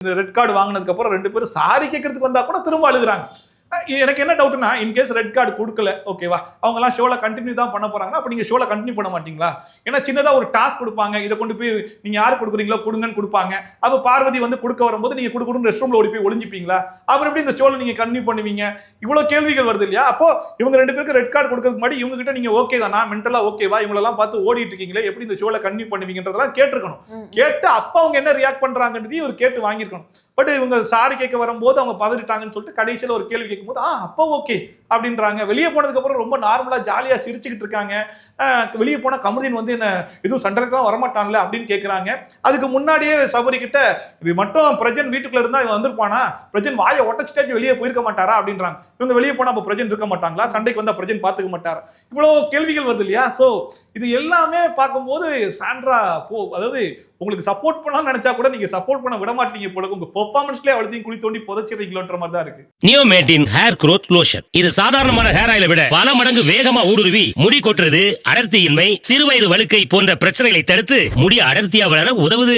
இந்த red card வாங்கினதுக்கு அப்புறம் 2 பேரும் சாரி கேட்கறதுக்கு வந்தா கூட திரும்ப அழுகுறாங்க. எனக்கு என்ன டவுட்னா, இன்கேஸ் ரெட் கார்டு கொடுக்கல, ஓகேவா, அவங்க எல்லாம் ஷோல கண்டினியூ தான் பண்ண போறாங்கன்னா, அப்ப நீங்க ஷோல கண்டினியூ பண்ண மாட்டீங்களா? ஏன்னா சின்னதா ஒரு டாஸ்க் கொடுப்பாங்க, இதை கொண்டு போய் நீங்க யாரு கொடுக்குறீங்களோ கொடுங்கன்னு கொடுப்பாங்க. அப்ப பார்வதி வந்து கொடுக்க வரும்போது நீங்க கொடுக்கணும் ரெஸ்ட் ரூம்ல ஓடி போய் ஒளிஞ்சிப்பீங்களா? அப்புறம் எப்படி இந்த ஷோல நீங்க கண்டினியூ பண்ணுவீங்க? இவ்வளவு கேள்விகள் வருது இல்லையா? அப்போ இவங்க 2 பேருக்கு ரெட் கார்டு கொடுக்கறதுக்கு முன்னாடி இவங்க கிட்ட நீங்க ஓகே தானா, மென்டலா ஓகேவா, இவங்களெல்லாம் பார்த்து ஓடிட்டு இருக்கீங்களே, எப்படி இந்த ஷோல கண்டினியூ பண்ணுவீங்கன்றதெல்லாம் கேட்டிருக்கணும். கேட்டு அப்ப அவங்க என்ன ரியாக்ட் பண்றாங்கன்றதையும் இவர் கேட்டு வாங்கியிருக்கணும். பட் இவங்க சாரி கேட்க வரும்போது அவங்க பதறிட்டாங்கன்னு சொல்லிட்டு கடைசியில ஒரு கேள்வி கேட்கும்போது அப்போ ஓகே அப்படின்றாங்க. வெளியே போனதுக்கு அப்புறம் ரொம்ப நார்மலா ஜாலியா சிரிச்சுக்கிட்டு இருக்காங்க. வெளியே போனா கமருதீன் வந்து என்ன எதுவும் சண்டைக்கு தான் வரமாட்டான்ல அப்படின்னு கேட்கறாங்க. அதுக்கு முன்னாடியே சபரி கிட்ட இது மட்டும் பிரஜன் வீட்டுக்குள்ள இருந்தா இவன் வந்திருப்பானா, பிரஜன் வாயை ஒட்டச்சிட்டாச்சு வெளியே போயிருக்க மாட்டாரா அப்படின்றாங்க. இவங்க வெளியே போனா அப்ப பிரஜன் இருக்க மாட்டாங்களா, சண்டைக்கு வந்தா பிரஜன் பாத்துக்க மாட்டாரா, இவ்வளவு கேள்விகள் வருது இல்லையா? சோ இது எல்லாமே பார்க்கும்போது சாண்ட்ரா அதாவது உங்களுக்கு சப்போர்ட் பண்ணலாம்னு நினைச்சா கூட நீங்க சப்போர்ட் பண்ண விட மாட்டீங்க போல, உங்க பெர்ஃபார்மன்ஸ்லயே அவ்வளவு குழி தோண்டி புதைச்சிடுறீங்களோன்ற மாதிரி தான் இருக்கு. நியோமேட்டின் ஹேர் growth லோஷன். இது சாதாரணமான ஹேர் ஆயிலை விட பல மடங்கு வேகமா ஊடுருவி முடி கொட்டுறது, அடர்த்தியின்மை, சிறுவயது வழுக்கை போன்ற பிரச்சனைகளை தடுத்து முடி அடர்த்தியா வளர உதவுது.